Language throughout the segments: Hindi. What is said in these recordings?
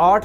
8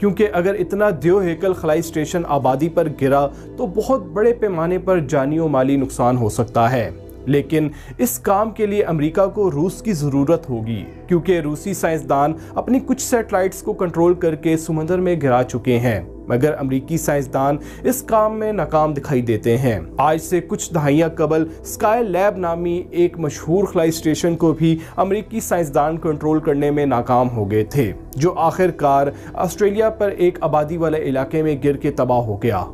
क्योंकि अगर इतना दियो हेकल खलाई स्टेशन आबादी पर गिरा तो बहुत बड़े पैमाने पर जानी और माली नुकसान हो सकता है। लेकिन इस काम के लिए अमेरिका को रूस की ज़रूरत होगी, क्योंकि रूसी साइंसदान अपनी कुछ सैटेलाइट्स को कंट्रोल करके समुद्र में गिरा चुके हैं, मगर अमेरिकी साइंसदान इस काम में नाकाम दिखाई देते हैं। आज से कुछ दहाइयाँ कबल स्काई लैब नामी एक मशहूर खलाई स्टेशन को भी अमेरिकी साइंसदान कंट्रोल करने में नाकाम हो गए थे, जो आखिरकार ऑस्ट्रेलिया पर एक आबादी वाले इलाके में गिर के तबाह हो गया।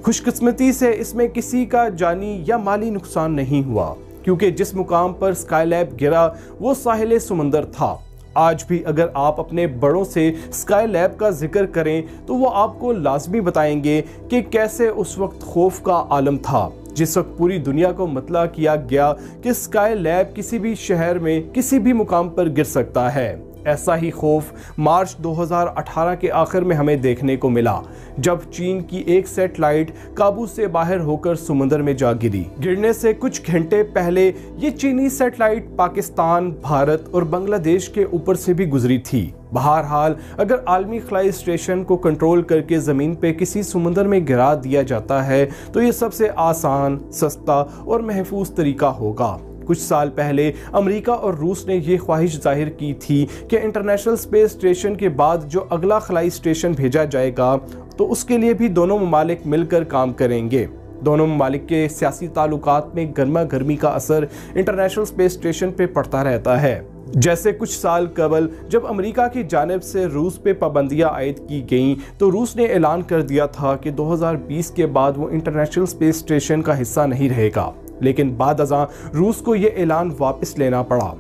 खुशकिस्मती से इसमें किसी का जानी या माली नुकसान नहीं हुआ, क्योंकि जिस मुकाम पर स्काई लैब गिरा वो साहिल समुंदर था। आज भी अगर आप अपने बड़ों से स्काई लैब का जिक्र करें तो वो आपको लाजमी बताएंगे कि कैसे उस वक्त खौफ का आलम था, जिस वक्त पूरी दुनिया को मतला किया गया कि स्काई लैब किसी भी शहर में किसी भी मुकाम पर गिर सकता है। ऐसा ही खौफ मार्च 2018 के आखिर में हमें देखने को मिला, जब चीन की एक सैटेलाइट काबू से बाहर होकर समुद्र में जा गिरी। गिरने से कुछ घंटे पहले ये चीनी सैटेलाइट पाकिस्तान, भारत और बांग्लादेश के ऊपर से भी गुजरी थी। बहरहाल अगर आलमी खलाई स्टेशन को कंट्रोल करके ज़मीन पे किसी समुद्र में गिरा दिया जाता है तो ये सबसे आसान, सस्ता और महफूज तरीका होगा। कुछ साल पहले अमेरिका और रूस ने यह ख्वाहिश जाहिर की थी कि इंटरनेशनल स्पेस स्टेशन के बाद जो अगला खलाई स्टेशन भेजा जाएगा तो उसके लिए भी दोनों ममालिक मिलकर काम करेंगे। दोनों ममालिक के सियासी ताल्लुकात में गर्मा गर्मी का असर इंटरनेशनल स्पेस स्टेशन पे पड़ता रहता है। जैसे कुछ साल कबल जब अमेरिका की जानिब से रूस पे पाबंदियां आयद की गईं तो रूस ने ऐलान कर दिया था कि 2020 के बाद वो इंटरनेशनल स्पेस स्टेशन का हिस्सा नहीं रहेगा, लेकिन बाद अज़ां रूस को ये ऐलान वापस लेना पड़ा।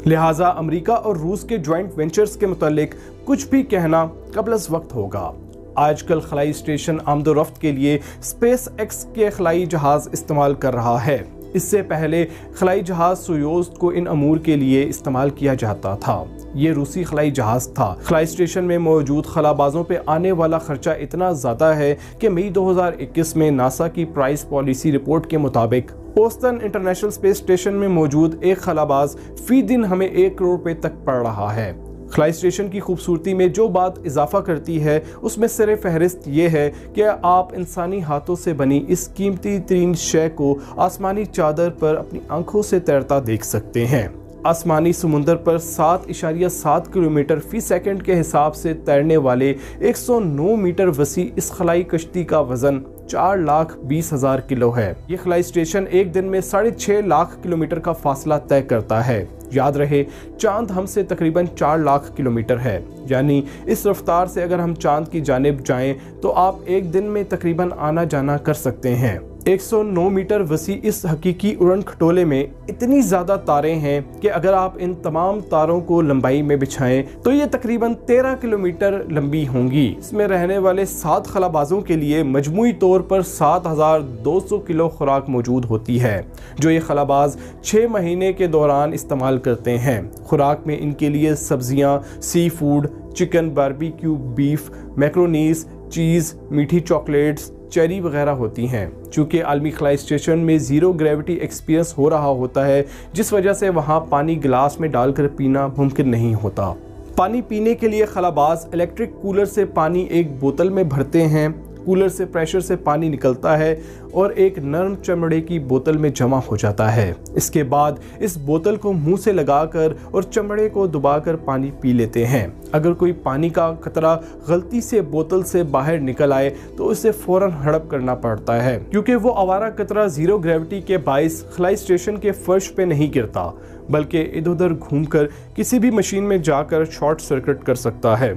लिहाजा अमेरिका और रूस के जॉइंट वेंचर्स के मुतालिक कुछ भी कहना कबल वक्त होगा। आजकल खलाई स्टेशन आमदोरफ्त के लिए स्पेस एक्स के खलाई जहाज़ इस्तेमाल कर रहा है। इससे पहले खलाई जहाज़ सोयूज़ को इन अमूर के लिए इस्तेमाल किया जाता था। ये रूसी खलाई जहाज़ था। खलाई स्टेशन में मौजूद खलाबाजों पे आने वाला खर्चा इतना ज़्यादा है कि मई 2021 में नासा की प्राइस पॉलिसी रिपोर्ट के मुताबिक औसतन इंटरनेशनल स्पेस स्टेशन में मौजूद एक खलाबाज फी दिन हमें 1 करोड़ रुपए तक पड़ रहा है। खलाई स्टेशन की खूबसूरती में जो बात इजाफा करती है उसमें सिर फहरिस्त ये है कि आप इंसानी हाथों से बनी इस कीमती तरीन शय को आसमानी चादर पर अपनी आंखों से तैरता देख सकते हैं। आसमानी समुंदर पर 7.7 किलोमीटर फी सेकंड के हिसाब से तैरने वाले 109 मीटर वसी इस खलाई कश्ती का वजन 4,20,000 किलो है। ये खलाई स्टेशन एक दिन में 6.5 लाख किलोमीटर का फासला तय करता है। याद रहे, चांद हमसे तकरीबन 4 लाख किलोमीटर है, यानी इस रफ्तार से अगर हम चांद की जानिब जाएं तो आप एक दिन में तकरीबन आना जाना कर सकते हैं। 109 मीटर वसी इस हकीकी उड़न खटोले में इतनी ज़्यादा तारें हैं कि अगर आप इन तमाम तारों को लंबाई में बिछाएं तो ये तकरीबन 13 किलोमीटर लंबी होंगी। इसमें रहने वाले 7 खलाबाजों के लिए मजमूई तौर पर 7,200 किलो खुराक मौजूद होती है, जो ये खलाबाज 6 महीने के दौरान इस्तेमाल करते हैं। खुराक में इनके लिए सब्जियां, sea food, chicken, barbecue beef, मैक्रोनीस, चीज़, मीठी चॉकलेट्स, चेरी वगैरह होती हैं। चूँकि आलमी खलाई स्टेशन में ज़ीरो ग्रेविटी एक्सपीरियंस हो रहा होता है, जिस वजह से वहाँ पानी गिलास में डालकर पीना मुमकिन नहीं होता। पानी पीने के लिए खलाबाज इलेक्ट्रिक कूलर से पानी एक बोतल में भरते हैं। कूलर से प्रेशर से पानी निकलता है और एक नरम चमड़े की बोतल में जमा हो जाता है। इसके बाद इस बोतल को मुंह से लगाकर और चमड़े को दबाकर पानी पी लेते हैं। अगर कोई पानी का कतरा गलती से बोतल से बाहर निकल आए तो उसे फौरन हड़प करना पड़ता है, क्योंकि वो आवारा कतरा ज़ीरो ग्रेविटी के बाइस खलाई स्टेशन के फर्श पे नहीं गिरता, बल्कि इधर उधर घूमकर किसी भी मशीन में जाकर शॉर्ट सर्किट कर सकता है।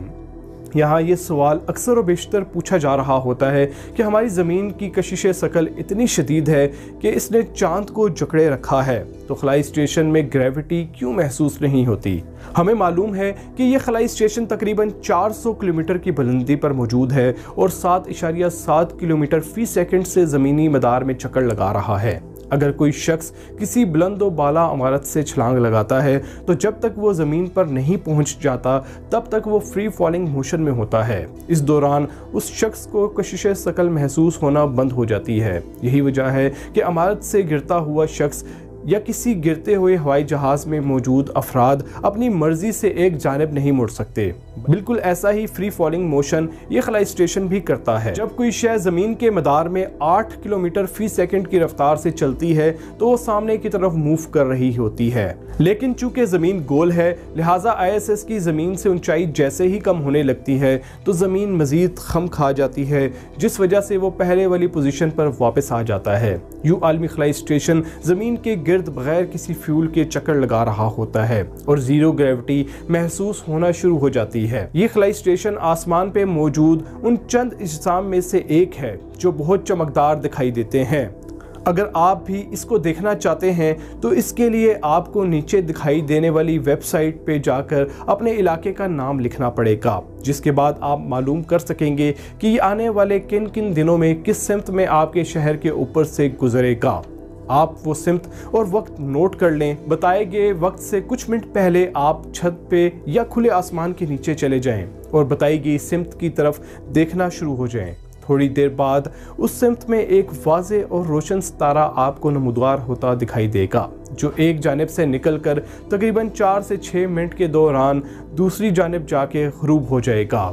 यहाँ ये सवाल अक्सर व बेशतर पूछा जा रहा होता है कि हमारी ज़मीन की कशिश शकल इतनी शदीद है कि इसने चांद को जकड़े रखा है, तो खलाई स्टेशन में ग्रेविटी क्यों महसूस नहीं होती? हमें मालूम है कि ये खलाई स्टेशन तकरीबन 400 किलोमीटर की बुलंदी पर मौजूद है और 7.7 किलोमीटर फी सेकंड से ज़मीनी मदार में चक्कर लगा रहा है। अगर कोई शख्स किसी बुलंद व बाला इमारत से छलांग लगाता है तो जब तक वो ज़मीन पर नहीं पहुंच जाता तब तक वो फ्री फॉलिंग मोशन में होता है। इस दौरान उस शख्स को कशिश शकल महसूस होना बंद हो जाती है। यही वजह है कि इमारत से गिरता हुआ शख्स या किसी गिरते हुए हवाई जहाज में मौजूद अफराद अपनी मर्जी से एक जानिब नहीं मुड़ सकते। बिल्कुल ऐसा ही फ्री फॉलिंग मोशन ये खलाई स्टेशन भी करता है। जब कोई शय जमीन के मदार में 8 किलोमीटर फी सेकंड की रफ्तार से चलती है तो वो सामने की तरफ मूव कर रही होती है, लेकिन चूंकि जमीन गोल है लिहाजा ISS की जमीन से ऊंचाई जैसे ही कम होने लगती है तो जमीन मजीद खम खा जाती है, जिस वजह से वो पहले वाली पोजीशन पर वापस आ जाता है। यूं आलमी खलाई स्टेशन जमीन के गिर्द बगैर किसी फ्यूल के चक्कर लगा रहा होता है और जीरो ग्रेविटी महसूस होना शुरू हो जाती है। ये खलाई स्टेशन आसमान पे मौजूद उन चंद अजसाम में से एक है जो बहुत चमकदार दिखाई देते हैं। अगर आप भी इसको देखना चाहते हैं तो इसके लिए आपको नीचे दिखाई देने वाली वेबसाइट पे जाकर अपने इलाके का नाम लिखना पड़ेगा, जिसके बाद आप मालूम कर सकेंगे कि ये आने वाले किन किन दिनों में किस सिमत में आपके शहर के ऊपर से गुजरेगा। आप वो सिमत और वक्त नोट कर लें। बताए गए वक्त से कुछ मिनट पहले आप छत पे या खुले आसमान के नीचे चले जाएं और बताई गई सिमत की तरफ देखना शुरू हो जाएं। थोड़ी देर बाद उस सिमत में एक वाज़े और रोशन सितारा आपको नमूदार होता दिखाई देगा, जो एक जानिब से निकलकर तकरीबन 4 से 6 मिनट के दौरान दूसरी जानिब जाके ग़रूब हो जाएगा।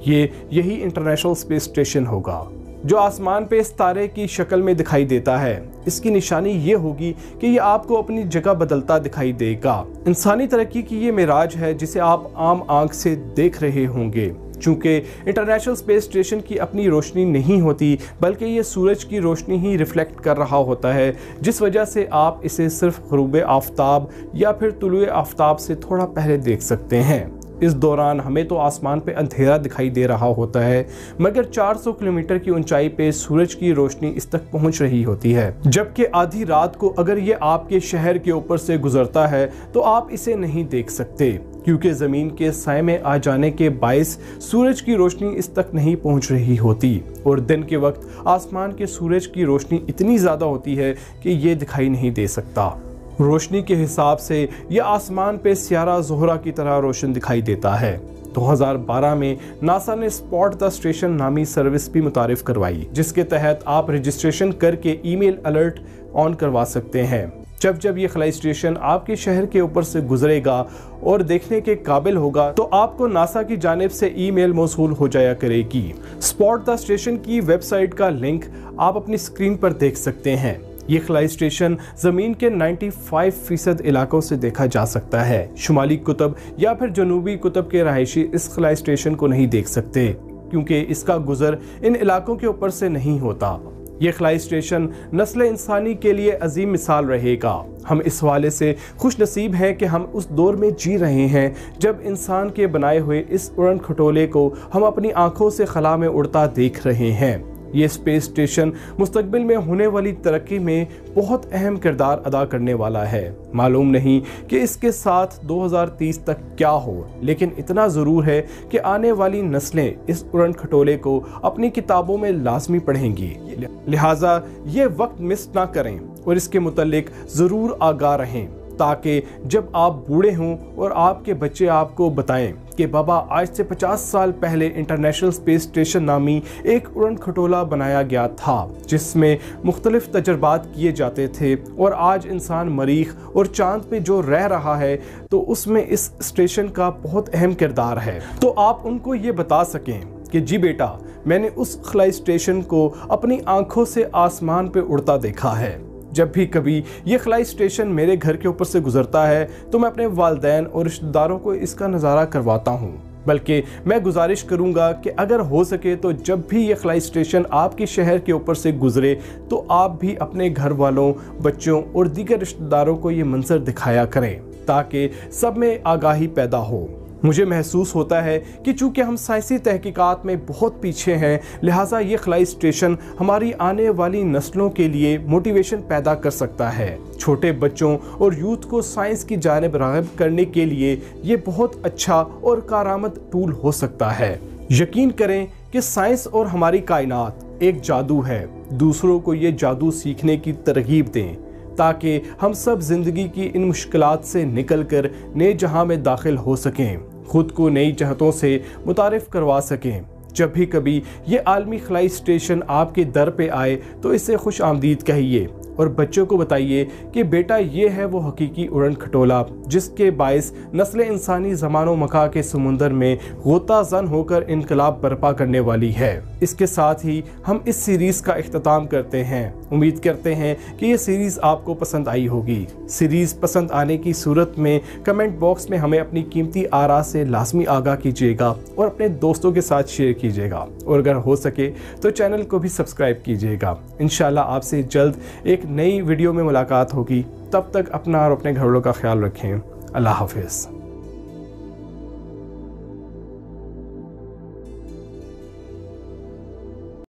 यही इंटरनेशनल स्पेस स्टेशन होगा जो आसमान पे सितारे की शक्ल में दिखाई देता है। इसकी निशानी ये होगी कि ये आपको अपनी जगह बदलता दिखाई देगा। इंसानी तरक्की की ये मिराज है जिसे आप आम आंख से देख रहे होंगे। चूंकि इंटरनेशनल स्पेस स्टेशन की अपनी रोशनी नहीं होती बल्कि ये सूरज की रोशनी ही रिफ्लेक्ट कर रहा होता है, जिस वजह से आप इसे सिर्फ ग़ुरूब आफ्ताब या फिर तुलुए आफ्ताब से थोड़ा पहले देख सकते हैं। इस दौरान हमें तो आसमान पे अंधेरा दिखाई दे रहा होता है, मगर 400 किलोमीटर की ऊंचाई पे सूरज की रोशनी इस तक पहुंच रही होती है। जबकि आधी रात को अगर ये आपके शहर के ऊपर से गुजरता है तो आप इसे नहीं देख सकते, क्योंकि ज़मीन के साए में आ जाने के बायस सूरज की रोशनी इस तक नहीं पहुंच रही होती और दिन के वक्त आसमान के सूरज की रोशनी इतनी ज़्यादा होती है कि ये दिखाई नहीं दे सकता। रोशनी के हिसाब से यह आसमान पे सियारा ज़ोहरा की तरह रोशन दिखाई देता है। 2012 में नासा ने स्पॉट द स्टेशन नामी सर्विस भी मुतारिफ करवाई, जिसके तहत आप रजिस्ट्रेशन करके ईमेल अलर्ट ऑन करवा सकते हैं। जब ये खलाई स्टेशन आपके शहर के ऊपर से गुजरेगा और देखने के काबिल होगा तो आपको नासा की जानिब से ईमेल मौसूल हो जाया करेगी। स्पॉट द स्टेशन की वेबसाइट का लिंक आप अपनी स्क्रीन पर देख सकते हैं। ये खलाई स्टेशन ज़मीन के 95% इलाकों से देखा जा सकता है। शुमाली कुतुब या फिर जनूबी कुतुब के रहायशी इस खलाई स्टेशन को नहीं देख सकते, क्योंकि इसका गुजर इन इलाकों के ऊपर से नहीं होता। ये खलाई स्टेशन नस्ल इंसानी के लिए अजीम मिसाल रहेगा। हम इस हवाले से खुश नसीब हैं कि हम उस दौर में जी रहे हैं जब इंसान के बनाए हुए इस उड़न खटोले को हम अपनी आंखों से खला में उड़ता देख रहे हैं। ये स्पेस स्टेशन मुस्तकबिल में होने वाली तरक्की में बहुत अहम किरदार अदा करने वाला है। मालूम नहीं कि इसके साथ 2030 तक क्या हो, लेकिन इतना ज़रूर है कि आने वाली नस्लें इस उड़न खटोले को अपनी किताबों में लाजमी पढ़ेंगी। लिहाजा ये वक्त मिस ना करें और इसके मुतल्लिक ज़रूर आगाह रहें, ताकि जब आप बूढ़े हों और आपके बच्चे आपको बताएं कि बाबा आज से 50 साल पहले इंटरनेशनल स्पेस स्टेशन नामी एक उड़न खटोला बनाया गया था जिसमें मुख्तलिफ तजर्बात किए जाते थे और आज इंसान मरीख और चांद पे जो रह रहा है तो उसमें इस स्टेशन का बहुत अहम किरदार है। तो आप उनको ये बता सकें कि जी बेटा, मैंने उस खलाई स्टेशन को अपनी आंखों से आसमान पे उड़ता देखा है। जब भी कभी ये खलाई स्टेशन मेरे घर के ऊपर से गुजरता है तो मैं अपने वालिदैन और रिश्तेदारों को इसका नज़ारा करवाता हूँ। बल्कि मैं गुजारिश करूँगा कि अगर हो सके तो जब भी ये खलाई स्टेशन आपके शहर के ऊपर से गुजरे तो आप भी अपने घर वालों, बच्चों और दीगर रिश्तेदारों को ये मंजर दिखाया करें, ताकि सब में आगाही पैदा हो। मुझे महसूस होता है कि चूँकि हम साइंसी तहकीकात में बहुत पीछे हैं, लिहाजा ये खलाई स्टेशन हमारी आने वाली नस्लों के लिए मोटिवेशन पैदा कर सकता है। छोटे बच्चों और यूथ को साइंस की जानिब राग़िब करने के लिए ये बहुत अच्छा और कारआमद टूल हो सकता है। यकीन करें कि साइंस और हमारी कायनात एक जादू है। दूसरों को ये जादू सीखने की तरगीब दें ताकि हम सब ज़िंदगी की इन मुश्किलात से निकल कर नए जहां में दाखिल हो सकें, खुद को नई जहतों से मुतारिफ करवा सकें। जब भी कभी ये आलमी खलाई स्टेशन आपके दर पे आए तो इसे खुश आमदीद कहिए और बच्चों को बताइए कि बेटा ये है वो हकीकी उड़न खटोला जिसके बायस नस्ल इंसानी ज़मानो मका के समुंदर में गोता ज़न होकर इनकलाब बर्पा करने वाली है। इसके साथ ही हम इस सीरीज़ का इख्तिताम करते हैं। उम्मीद करते हैं कि ये सीरीज़ आपको पसंद आई होगी। सीरीज़ पसंद आने की सूरत में कमेंट बॉक्स में हमें अपनी कीमती आरा से लाजमी आगाह कीजिएगा और अपने दोस्तों के साथ शेयर कीजिएगा, और अगर हो सके तो चैनल को भी सब्सक्राइब कीजिएगा। इंशाल्लाह आपसे जल्द एक नई वीडियो में मुलाकात होगी। तब तक अपना और अपने घरवालों का ख्याल रखें। अल्लाह हाफिज़।